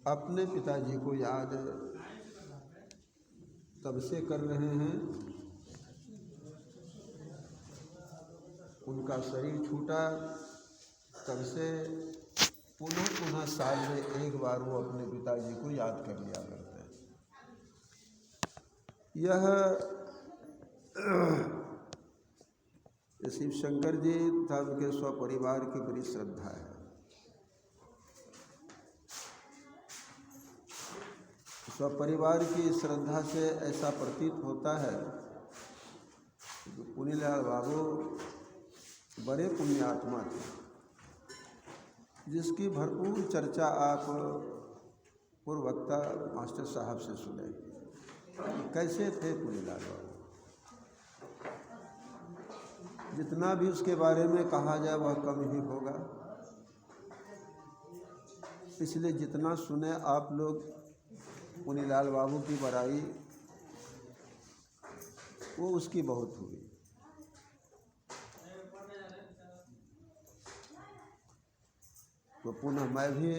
अपने पिताजी को याद तब से कर रहे हैं, उनका शरीर छूटा तब से पुनः पुनः साल में एक बार वो अपने पिताजी को याद कर लिया करते हैं। यह शिव शंकर जी तथा उनके स्वपरिवार की बड़ी श्रद्धा है। स्वपरिवार की श्रद्धा से ऐसा प्रतीत होता है कि पुनीलाल बाबू बड़े पुण्यात्मा थे, जिसकी भरपूर चर्चा आप पूर्व वक्ता मास्टर साहब से सुने। कैसे थे पुनीलाल बाबू, जितना भी उसके बारे में कहा जाए वह कम ही होगा। इसलिए जितना सुने आप लोग पुनीलाल बाबू की बड़ाई, वो उसकी बहुत हुई। तो पुनः मैं भी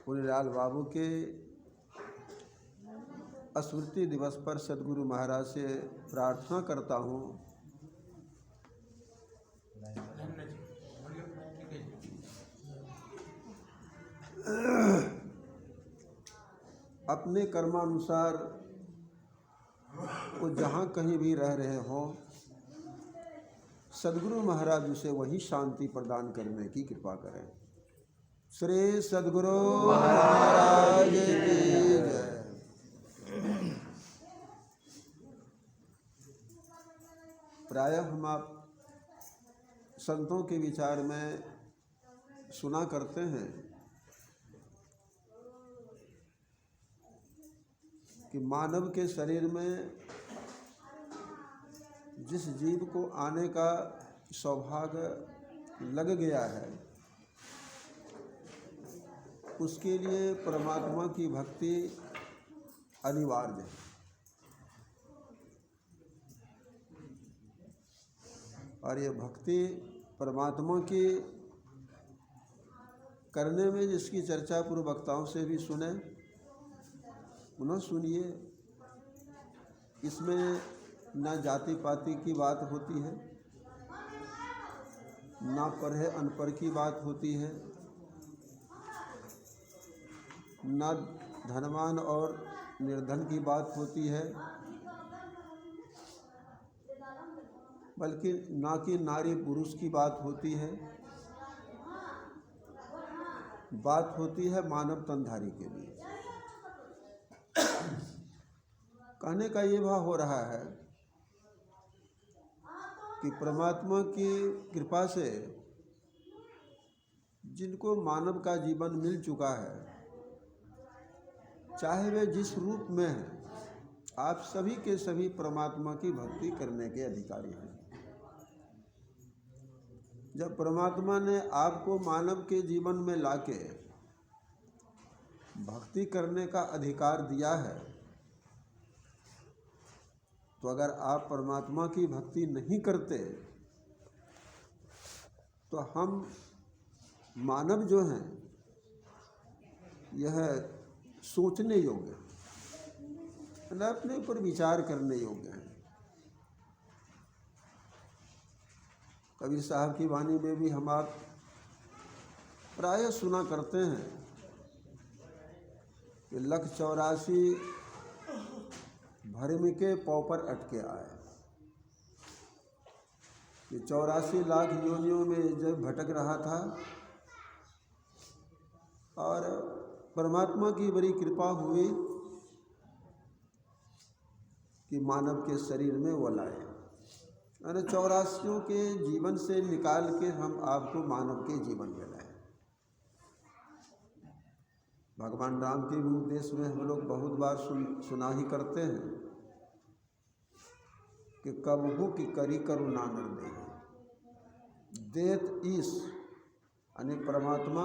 पुनीलाल बाबू के स्मृति दिवस पर सद्गुरु महाराज से प्रार्थना करता हूँ अपने कर्मानुसार वो जहाँ कहीं भी रह रहे हों, सद्गुरु महाराज उसे वही शांति प्रदान करने की कृपा करें। श्री सद्गुरु महाराज की जय। प्रायः हम आप संतों के विचार में सुना करते हैं कि मानव के शरीर में जिस जीव को आने का सौभाग्य लग गया है, उसके लिए परमात्मा की भक्ति अनिवार्य है। और ये भक्ति परमात्मा की करने में जिसकी चर्चा पूर्व वक्ताओं से भी सुने, पुनः सुनिए। इसमें न जाति पाति की बात होती है, न पढ़े अनपढ़ की बात होती है, न धनवान और निर्धन की बात होती है, बल्कि ना कि नारी पुरुष की बात होती है। बात होती है मानव तनधारी के लिए। कहने का ये भाव हो रहा है कि परमात्मा की कृपा से जिनको मानव का जीवन मिल चुका है, चाहे वे जिस रूप में हैं, आप सभी के सभी परमात्मा की भक्ति करने के अधिकारी हैं। जब परमात्मा ने आपको मानव के जीवन में लाके भक्ति करने का अधिकार दिया है, तो अगर आप परमात्मा की भक्ति नहीं करते तो हम मानव जो हैं, यह सोचने योग्य, अपने ऊपर विचार करने योग्य हैं। कबीर साहब की वाणी में भी हम आप प्रायः सुना करते हैं कि 184 भरम के पौ पर अटके आए। ये 84 लाख योनियों में जब भटक रहा था और परमात्मा की बड़ी कृपा हुई कि मानव के शरीर में वो लाए। अरे 84 के जीवन से निकाल के हम आपको मानव के जीवन में लाए। भगवान राम के भी उपदेश में हम लोग बहुत बार सुना ही करते हैं कि कबहू की करी करुणा नर देत ईश, यानी परमात्मा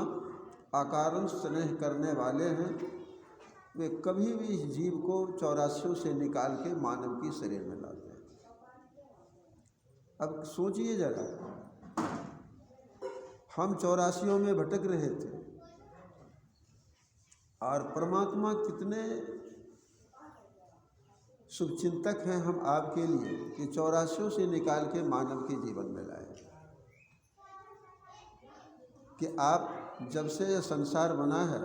अकारण स्नेह करने वाले हैं। वे कभी भी इस जीव को 84 से निकाल के मानव की शरीर में लाते हैं। अब सोचिए जरा, हम 84 में भटक रहे थे, और परमात्मा कितने शुभचिंतक हैं हम आपके लिए कि 84 से निकाल के मानव के जीवन में लाए, कि आप जब से यह संसार बना है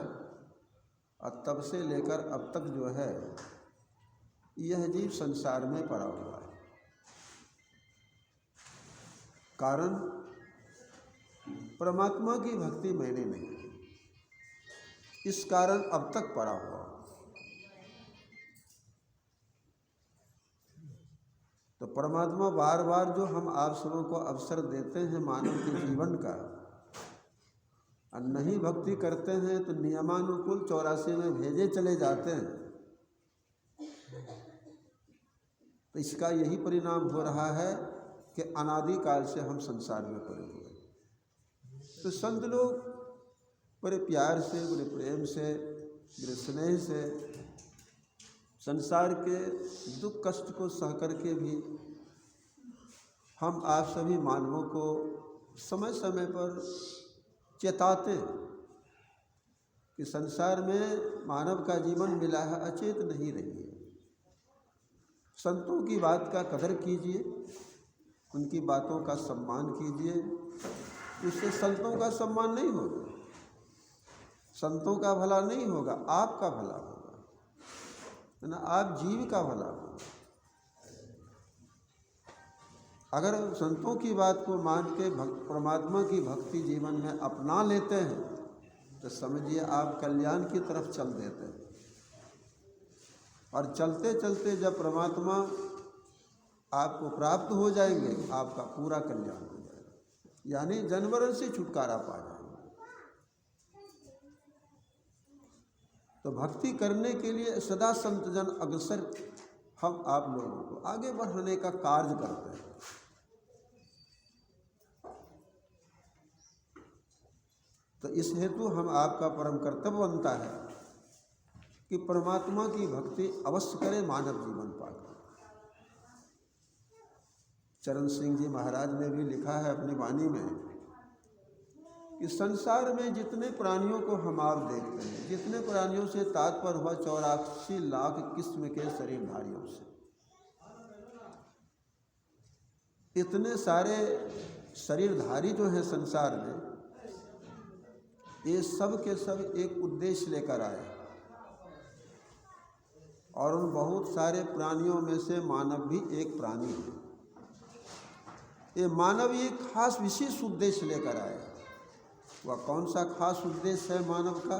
और तब से लेकर अब तक जो है यह जीव संसार में पड़ा हुआ है। कारण परमात्मा की भक्ति मैंने नहीं की, इस कारण अब तक पड़ा हुआ। तो परमात्मा बार बार जो हम आप सबों को अवसर देते हैं मानव के जीवन का, और नहीं भक्ति करते हैं तो नियमानुकूल 84 में भेजे चले जाते हैं, तो इसका यही परिणाम हो रहा है कि अनादिकाल से हम संसार में पड़े हुए। तो संत लोग बड़े प्यार से, बड़े प्रेम से, बड़े स्नेह से संसार के दुख कष्ट को सह करके भी हम आप सभी मानवों को समय समय पर चेताते कि संसार में मानव का जीवन मिला है, अचेत नहीं रहिए, संतों की बात का कदर कीजिए, उनकी बातों का सम्मान कीजिए। उससे संतों का सम्मान नहीं होगा, संतों का भला नहीं होगा, आपका भला होगा, है ना, आप जीव का भला होगा। अगर संतों की बात को मान के परमात्मा की भक्ति जीवन में अपना लेते हैं तो समझिए आप कल्याण की तरफ चल देते हैं। और चलते चलते जब परमात्मा आपको प्राप्त हो जाएंगे, आपका पूरा कल्याण हो जाएगा, यानी जन्मरण से छुटकारा पा जाएंगे। तो भक्ति करने के लिए सदा संतजन अग्रसर हम आप लोगों को आगे बढ़ाने का कार्य करते हैं। तो इस हेतु हम आपका परम कर्तव्य बनता है कि परमात्मा की भक्ति अवश्य करें मानव जीवन पाकर। चरण सिंह जी महाराज ने भी लिखा है अपनी वाणी में कि संसार में जितने प्राणियों को हम आप देखते हैं, जितने प्राणियों से तात्पर्य हुआ 84 लाख किस्म के शरीरधारियों से, इतने सारे शरीरधारी जो हैं संसार में, ये सब के सब एक उद्देश्य लेकर आए, और उन बहुत सारे प्राणियों में से मानव भी एक प्राणी है। ये मानव एक खास विशेष उद्देश्य लेकर आए। वह कौन सा खास उद्देश्य है मानव का?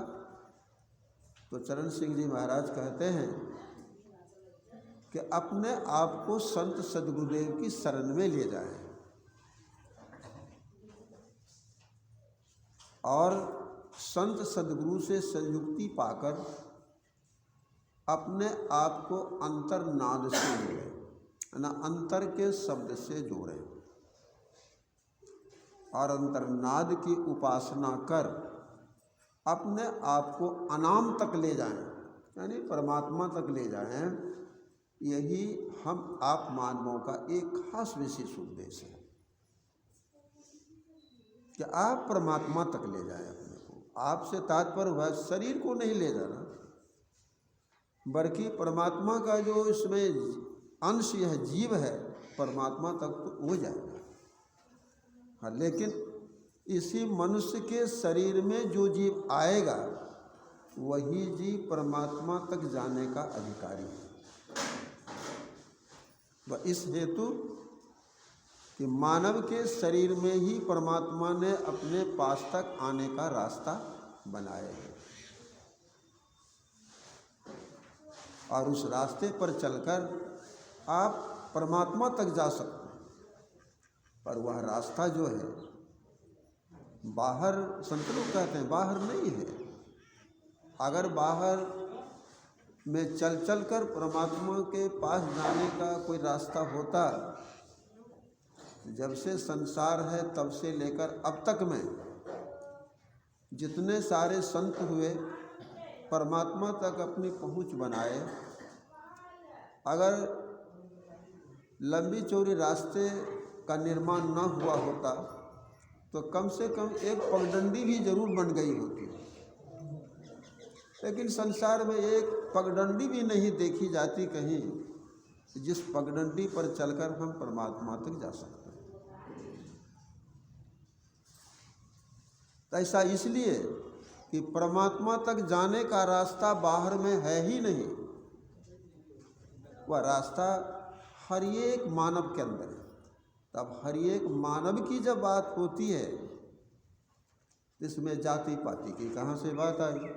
तो चरण सिंह जी महाराज कहते हैं कि अपने आप को संत सद्गुरुदेव की शरण में ले जाएं और संत सद्गुरु से संयुक्ति पाकर अपने आप को अंतर्नाद से जोड़ें, ना अंतर के शब्द से जोड़ें, और अंतर्नाद की उपासना कर अपने आप को अनाम तक ले जाएं, यानी परमात्मा तक ले जाएं। यही हम आप मानवों का एक खास विशेष उद्देश्य है कि आप परमात्मा तक ले जाएं अपने को। आपसे तात्पर्य हुआ शरीर को नहीं ले जाना, बल्कि परमात्मा का जो इसमें अंश यह जीव है, परमात्मा तक तो हो जाएगा। हाँ, लेकिन इसी मनुष्य के शरीर में जो जीव आएगा वही जीव परमात्मा तक जाने का अधिकारी है। वह इस हेतु कि मानव के शरीर में ही परमात्मा ने अपने पास तक आने का रास्ता बनाया है, और उस रास्ते पर चलकर आप परमात्मा तक जा सकते हैं। पर वह रास्ता जो है बाहर, संत लोग कहते हैं बाहर नहीं है। अगर बाहर में चल चल कर परमात्मा के पास जाने का कोई रास्ता होता, जब से संसार है तब से लेकर अब तक में जितने सारे संत हुए परमात्मा तक अपनी पहुंच बनाए, अगर लंबी चौड़ी रास्ते का निर्माण न हुआ होता तो कम से कम एक पगडंडी भी जरूर बन गई होती। लेकिन संसार में एक पगडंडी भी नहीं देखी जाती कहीं जिस पगडंडी पर चलकर हम परमात्मा तक जा सकते हैं। तो ऐसा इसलिए कि परमात्मा तक जाने का रास्ता बाहर में है ही नहीं, वह रास्ता हर एक मानव के अंदर है। तब हर एक मानव की जब बात होती है, इसमें जाति पाति की कहाँ से बात आई,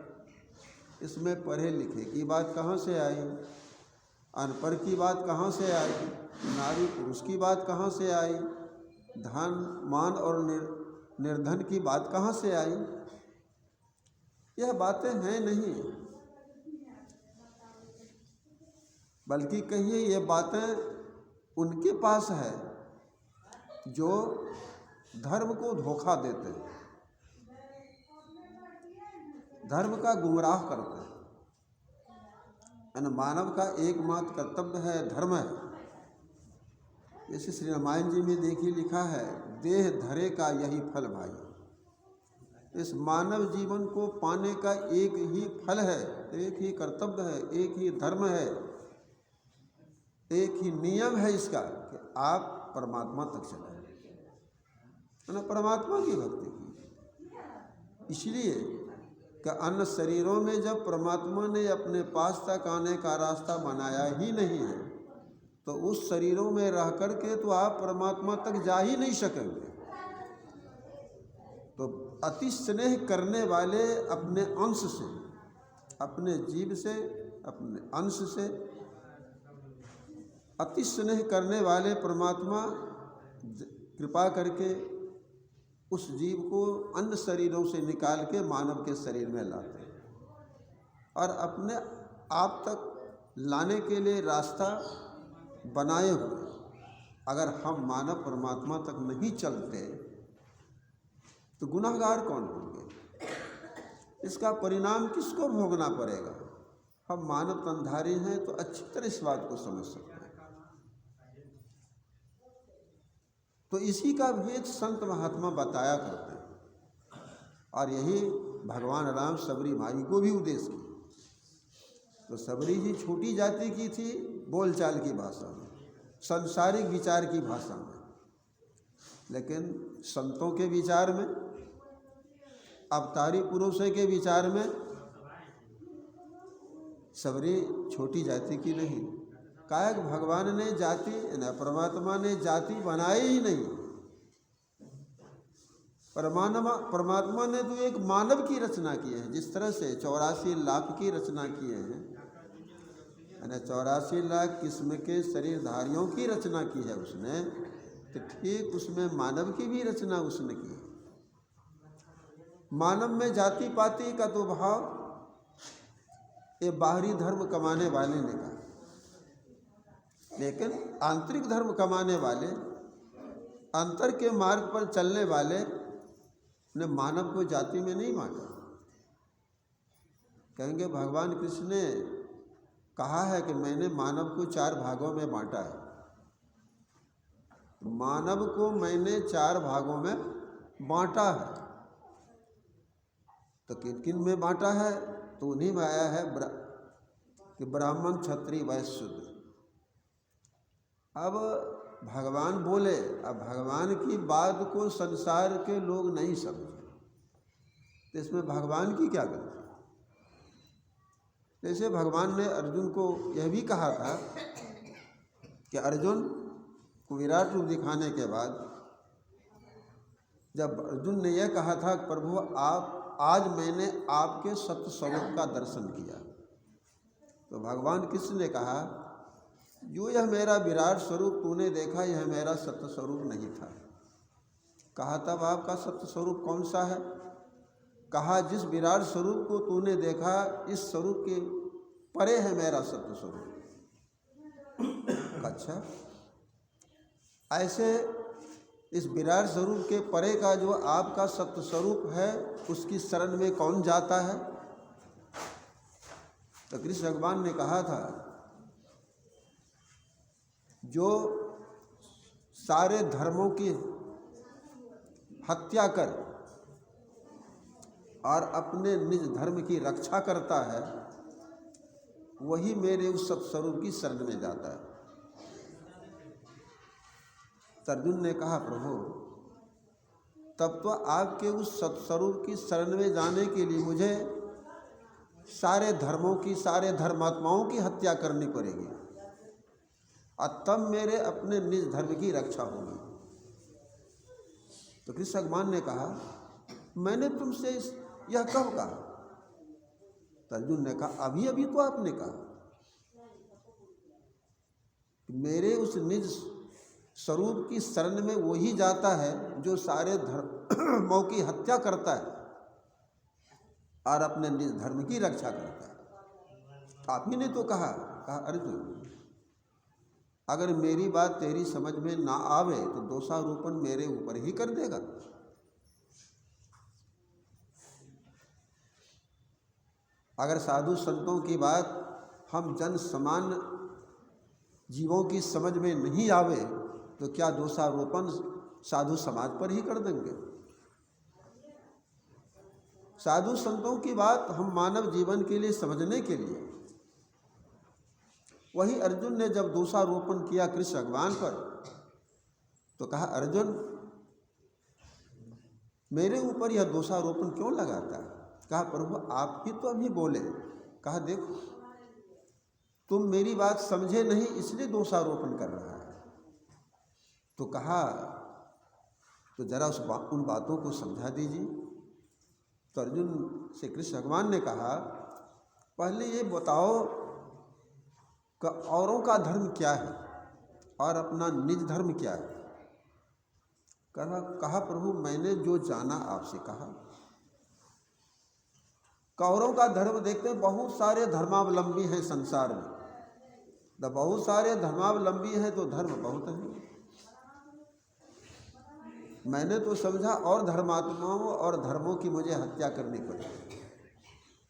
इसमें पढ़े लिखे की बात कहाँ से आई, अनपढ़ की बात कहाँ से आई, नारी पुरुष की बात कहाँ से आई, धन मान और निर्धन की बात कहाँ से आई? यह बातें हैं नहीं, बल्कि कहिए ये बातें उनके पास है जो धर्म को धोखा देते हैं, धर्म का गुमराह करते हैं। मानव का एकमात्र कर्तव्य है धर्म है। जैसे श्री रामायण जी में देखिए लिखा है, देह धरे का यही फल भाई। इस मानव जीवन को पाने का एक ही फल है, एक ही कर्तव्य है, एक ही धर्म है, एक ही नियम है इसका कि आप परमात्मा तक चले, परमात्मा की भक्ति की। इसलिए कि अन्य शरीरों में जब परमात्मा ने अपने पास तक आने का रास्ता बनाया ही नहीं है, तो उस शरीरों में रह कर के तो आप परमात्मा तक जा ही नहीं सकेंगे। तो अति स्नेह करने वाले अपने अंश से, अपने जीव से, अपने अंश से अति स्नेह करने वाले परमात्मा कृपा करके उस जीव को अन्य शरीरों से निकाल के मानव के शरीर में लाते हैं और अपने आप तक लाने के लिए रास्ता बनाए हुए। अगर हम मानव परमात्मा तक नहीं चलते तो गुनाहगार कौन होंगे? इसका परिणाम किसको भोगना पड़ेगा? हम मानव तनधारी हैं तो अच्छी तरह इस बात को समझ सकते हैं। तो इसी का भेद संत महात्मा बताया करते हैं और यही भगवान राम सबरी माई को भी उपदेश किया। तो सबरी जी छोटी जाति की थी बोलचाल की भाषा में, सांसारिक विचार की भाषा में, लेकिन संतों के विचार में, अवतारी पुरुषों के विचार में सबरी छोटी जाति की नहीं। काहे भगवान ने जाति न परमात्मा ने जाति बनाई ही नहीं। परमात्मा ने तो एक मानव की रचना की है, जिस तरह से 84 लाख की रचना किए हैं, 84 लाख किस्म के शरीरधारियों की रचना की है उसने, तो ठीक उसमें मानव की भी रचना उसने की है। मानव में जाति पाति का तो भाव ये बाहरी धर्म कमाने वाले ने कहा, लेकिन आंतरिक धर्म कमाने वाले, अंतर के मार्ग पर चलने वाले ने मानव को जाति में नहीं बांटा। कहेंगे भगवान कृष्ण ने कहा है कि मैंने मानव को 4 भागों में बांटा है। मानव को मैंने 4 भागों में बांटा है, तो किन किन में बांटा है? तो उन्हीं में आया है कि ब्राह्मण क्षत्रिय वैश्य शूद्र। अब भगवान बोले, अब भगवान की बात को संसार के लोग नहीं समझे, तो इसमें भगवान की क्या गलती? जैसे भगवान ने अर्जुन को यह भी कहा था कि अर्जुन को विराट रूप दिखाने के बाद जब अर्जुन ने यह कहा था कि प्रभु आप आज मैंने आपके सत्य स्वरूप का दर्शन किया, तो भगवान कृष्ण ने कहा जो यह मेरा विराट स्वरूप तूने देखा यह मेरा सत्य स्वरूप नहीं था। कहा तब आपका सत्य स्वरूप कौन सा है? कहा जिस विराट स्वरूप को तूने देखा इस स्वरूप के परे है मेरा सत्य स्वरूप। अच्छा, ऐसे इस विराट स्वरूप के परे का जो आपका सत्य स्वरूप है उसकी शरण में कौन जाता है? तो कृष्ण भगवान ने कहा था जो सारे धर्मों की हत्या कर और अपने निज धर्म की रक्षा करता है, वही मेरे उस सत्स्वरूप की शरण में जाता है। अर्जुन ने कहा, प्रभु तब तो आपके उस सत्स्वरूप की शरण में जाने के लिए मुझे सारे धर्मों की, सारे धर्मात्माओं की हत्या करनी पड़ेगी, और तब मेरे अपने निज धर्म की रक्षा होगी। तो कृष्ण भगवान ने कहा, मैंने तुमसे यह कब कहा? तो अर्जुन ने कहा, अभी अभी तो आपने कहा। मेरे उस निज स्वरूप की शरण में वही जाता है जो सारे धर्मों की हत्या करता है और अपने निज धर्म की रक्षा करता है। आप ही ने तो कहा अर्जुन, अगर मेरी बात तेरी समझ में ना आवे तो दोषारोपण मेरे ऊपर ही कर देगा। अगर साधु संतों की बात हम जन सामान्य जीवों की समझ में नहीं आवे तो क्या दोषारोपण साधु समाज पर ही कर देंगे? साधु संतों की बात हम मानव जीवन के लिए समझने के लिए, वही अर्जुन ने जब दोषारोपण किया कृष्ण भगवान पर, तो कहा, अर्जुन मेरे ऊपर यह दोषारोपण क्यों लगाता है? कहा, प्रभु आप ही तो अभी बोले। कहा, देखो तुम मेरी बात समझे नहीं इसलिए दोषारोपण कर रहा है। तो कहा, तो जरा उन बातों को समझा दीजिए। तो अर्जुन से कृष्ण भगवान ने कहा, पहले ये बताओ कि औरों का धर्म क्या है और अपना निज धर्म क्या है? कहा, प्रभु मैंने जो जाना आपसे कहा। कौरवों का धर्म देखते हैं, बहुत सारे धर्मावलंबी हैं संसार में। तो बहुत सारे धर्मावलंबी हैं तो धर्म बहुत है। मैंने तो समझा और धर्मात्माओं और धर्मों की मुझे हत्या करनी पड़ेगी।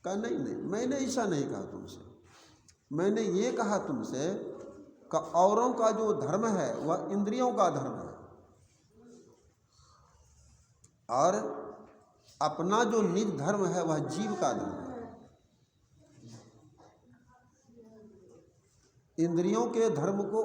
कहा, नहीं, मैंने ऐसा नहीं कहा तुमसे। मैंने ये कहा तुमसे कि औरों का जो धर्म है वह इंद्रियों का धर्म है, और अपना जो निज धर्म है वह जीव का धर्म है। इंद्रियों के धर्म को